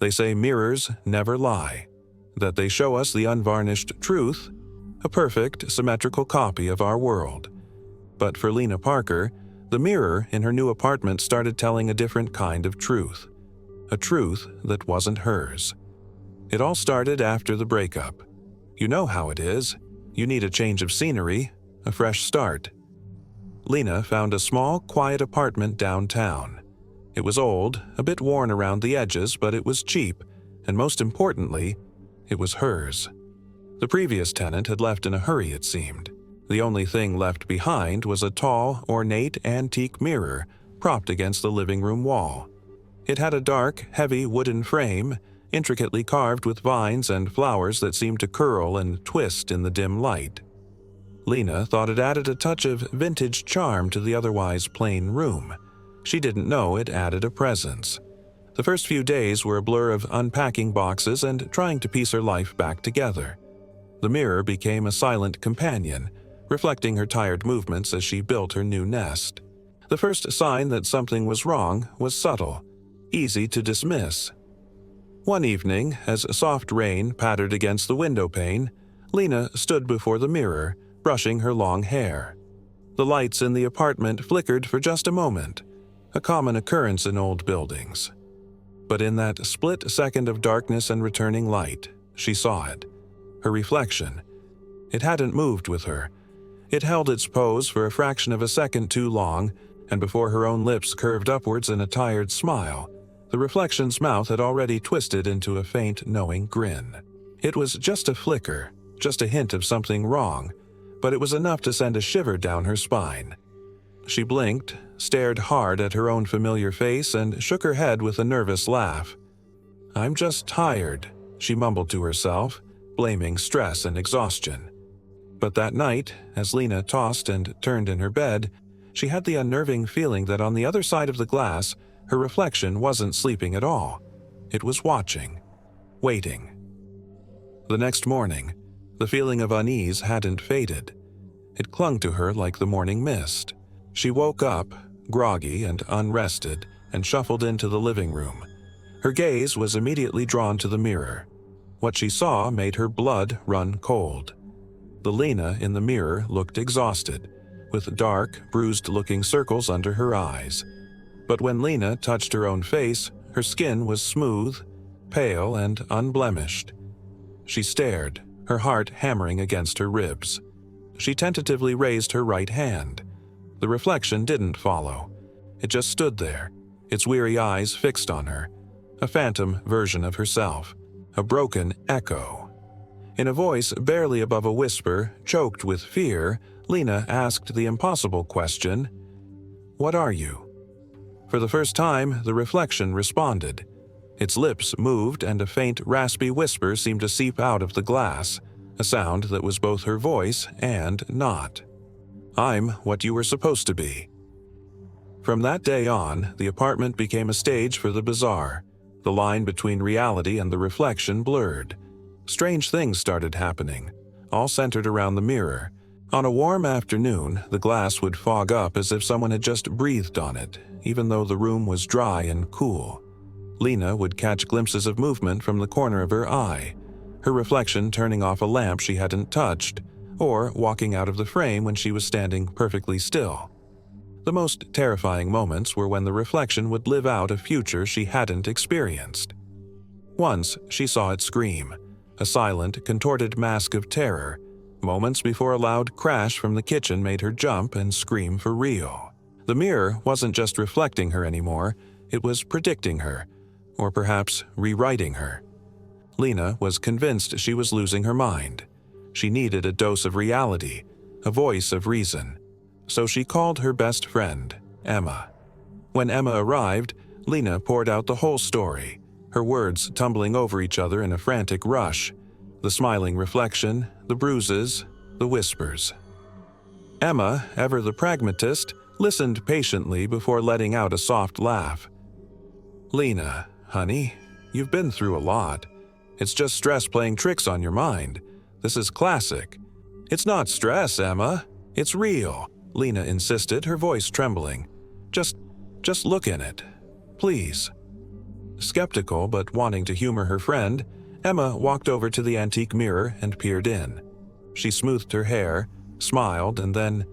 They say mirrors never lie, that they show us the unvarnished truth, a perfect, symmetrical copy of our world. But for Lena Parker, the mirror in her new apartment started telling a different kind of truth, a truth that wasn't hers. It all started after the breakup. You know how it is. You need a change of scenery, a fresh start. Lena found a small, quiet apartment downtown. It was old, a bit worn around the edges, but it was cheap, and most importantly, it was hers. The previous tenant had left in a hurry, it seemed. The only thing left behind was a tall, ornate antique mirror propped against the living room wall. It had a dark, heavy wooden frame, intricately carved with vines and flowers that seemed to curl and twist in the dim light. Lena thought it added a touch of vintage charm to the otherwise plain room. She didn't know it added a presence. The first few days were a blur of unpacking boxes and trying to piece her life back together. The mirror became a silent companion, reflecting her tired movements as she built her new nest. The first sign that something was wrong was subtle, easy to dismiss. One evening, as soft rain pattered against the window pane, Lena stood before the mirror, brushing her long hair. The lights in the apartment flickered for just a moment, a common occurrence in old buildings. But in that split second of darkness and returning light, she saw it. Her reflection. It hadn't moved with her. It held its pose for a fraction of a second too long, and before her own lips curved upwards in a tired smile, the reflection's mouth had already twisted into a faint, knowing grin. It was just a flicker, just a hint of something wrong, but it was enough to send a shiver down her spine. She blinked, stared hard at her own familiar face, and shook her head with a nervous laugh. "I'm just tired," she mumbled to herself, blaming stress and exhaustion. But that night, as Lena tossed and turned in her bed, she had the unnerving feeling that on the other side of the glass, her reflection wasn't sleeping at all. It was watching, waiting. The next morning, the feeling of unease hadn't faded. It clung to her like the morning mist. She woke up, groggy and unrested, and shuffled into the living room. Her gaze was immediately drawn to the mirror. What she saw made her blood run cold. The Lena in the mirror looked exhausted, with dark, bruised-looking circles under her eyes. But when Lena touched her own face, her skin was smooth, pale, and unblemished. She stared, her heart hammering against her ribs. She tentatively raised her right hand. The reflection didn't follow. It just stood there, its weary eyes fixed on her, a phantom version of herself, a broken echo. In a voice barely above a whisper, choked with fear, Lena asked the impossible question, "What are you?" For the first time, the reflection responded. Its lips moved and a faint, raspy whisper seemed to seep out of the glass, a sound that was both her voice and not. "I'm what you were supposed to be." From that day on, the apartment became a stage for the bizarre. The line between reality and the reflection blurred. Strange things started happening, all centered around the mirror. On a warm afternoon, the glass would fog up as if someone had just breathed on it, even though the room was dry and cool. Lena would catch glimpses of movement from the corner of her eye, her reflection turning off a lamp she hadn't touched, or walking out of the frame when she was standing perfectly still. The most terrifying moments were when the reflection would live out a future she hadn't experienced. Once, she saw it scream, a silent, contorted mask of terror. Moments before a loud crash from the kitchen made her jump and scream for real. The mirror wasn't just reflecting her anymore, it was predicting her, or perhaps rewriting her. Lena was convinced she was losing her mind. She needed a dose of reality, a voice of reason. So she called her best friend, Emma. When Emma arrived, Lena poured out the whole story, her words tumbling over each other in a frantic rush. The smiling reflection, the bruises, the whispers. Emma, ever the pragmatist, listened patiently before letting out a soft laugh. "Lena, honey, you've been through a lot. It's just stress playing tricks on your mind. This is classic." "It's not stress, Emma. It's real," Lena insisted, her voice trembling. Just look in it. Please." Skeptical but wanting to humor her friend, Emma walked over to the antique mirror and peered in. She smoothed her hair, smiled, and then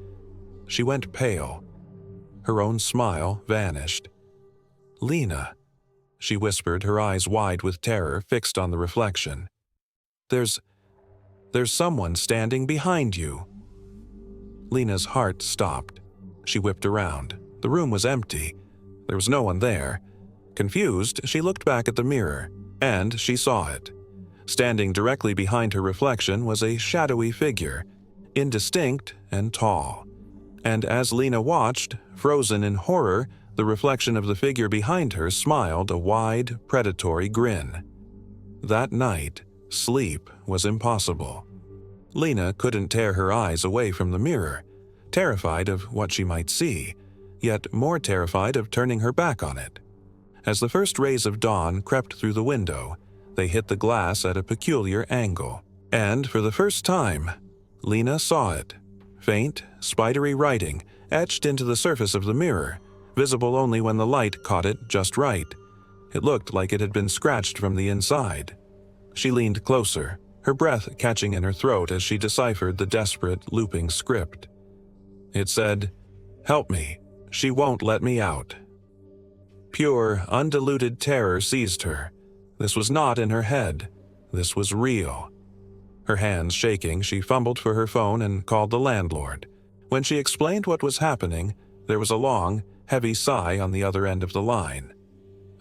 she went pale. Her own smile vanished. "Lena," she whispered, her eyes wide with terror fixed on the reflection. There's someone standing behind you." Lena's heart stopped. She whipped around. The room was empty. There was no one there. Confused, she looked back at the mirror, and she saw it. Standing directly behind her reflection was a shadowy figure, indistinct and tall. And as Lena watched, frozen in horror, the reflection of the figure behind her smiled a wide, predatory grin. That night, sleep was impossible. Lena couldn't tear her eyes away from the mirror, terrified of what she might see, yet more terrified of turning her back on it. As the first rays of dawn crept through the window, they hit the glass at a peculiar angle. And for the first time, Lena saw it. Faint, spidery writing etched into the surface of the mirror, visible only when the light caught it just right. It looked like it had been scratched from the inside. She leaned closer, her breath catching in her throat as she deciphered the desperate, looping script. It said, "Help me. She won't let me out." Pure, undiluted terror seized her. This was not in her head. This was real. Her hands shaking, she fumbled for her phone and called the landlord. When she explained what was happening, there was a long, heavy sigh on the other end of the line.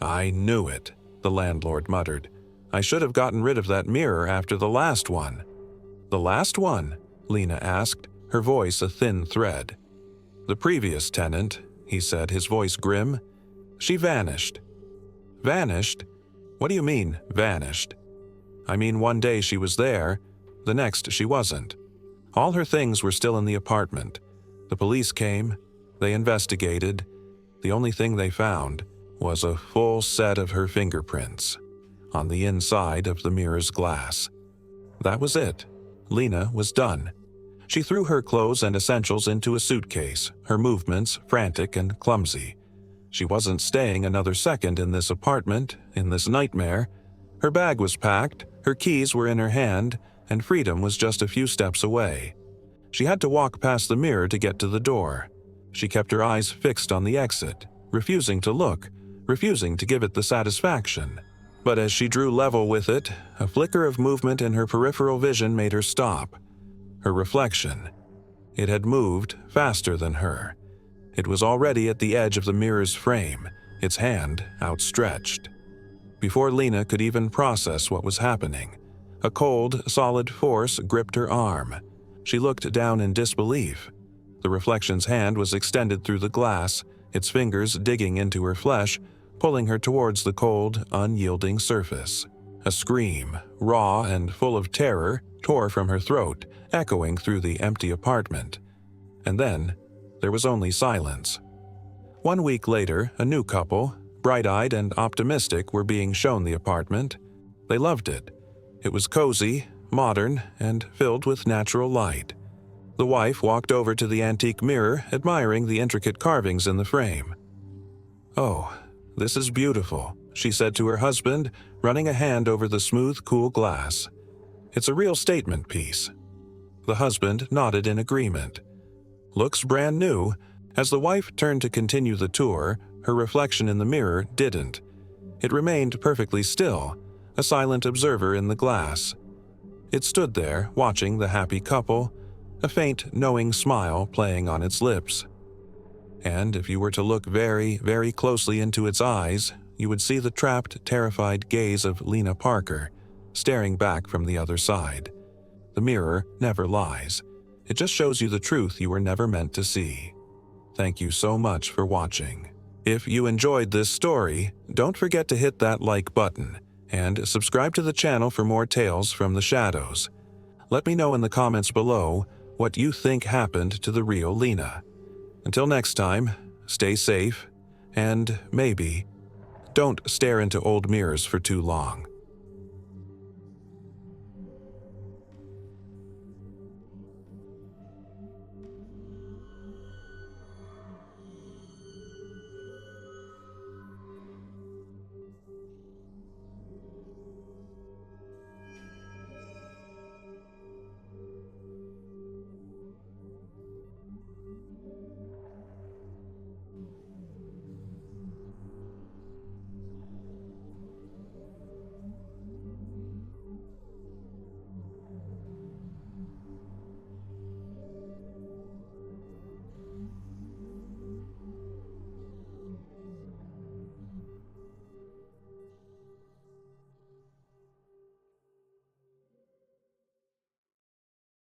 "I knew it," the landlord muttered. "I should have gotten rid of that mirror after the last one." "The last one?" Lena asked, her voice a thin thread. "The previous tenant," he said, his voice grim. "She vanished." "Vanished? What do you mean, vanished?" "I mean, one day she was there, the next she wasn't. All her things were still in the apartment. The police came, they investigated. The only thing they found was a full set of her fingerprints on the inside of the mirror's glass. That was it. Lena was done. She threw her clothes and essentials into a suitcase, her movements frantic and clumsy. She wasn't staying another second in this apartment, in this nightmare. Her bag was packed, her keys were in her hand, and freedom was just a few steps away. She had to walk past the mirror to get to the door. She kept her eyes fixed on the exit, refusing to look, refusing to give it the satisfaction. But as she drew level with it, a flicker of movement in her peripheral vision made her stop. Her reflection. It had moved faster than her. It was already at the edge of the mirror's frame, its hand outstretched. Before Lena could even process what was happening, a cold, solid force gripped her arm. She looked down in disbelief. The reflection's hand was extended through the glass, its fingers digging into her flesh, pulling her towards the cold, unyielding surface. A scream, raw and full of terror, tore from her throat, echoing through the empty apartment. And then, there was only silence. 1 week later, a new couple, bright-eyed and optimistic, were being shown the apartment. They loved it. It was cozy, modern, and filled with natural light. The wife walked over to the antique mirror, admiring the intricate carvings in the frame. "Oh, this is beautiful," she said to her husband, running a hand over the smooth, cool glass. "It's a real statement piece." The husband nodded in agreement. "Looks brand new." As the wife turned to continue the tour, her reflection in the mirror didn't. It remained perfectly still, a silent observer in the glass. It stood there, watching the happy couple, a faint, knowing smile playing on its lips. And if you were to look very, very closely into its eyes, you would see the trapped, terrified gaze of Lena Parker, staring back from the other side. The mirror never lies. It just shows you the truth you were never meant to see. Thank you so much for watching. If you enjoyed this story, don't forget to hit that like button and subscribe to the channel for more tales from the shadows. Let me know in the comments below what you think happened to the real Lena. Until next time, stay safe, and maybe don't stare into old mirrors for too long.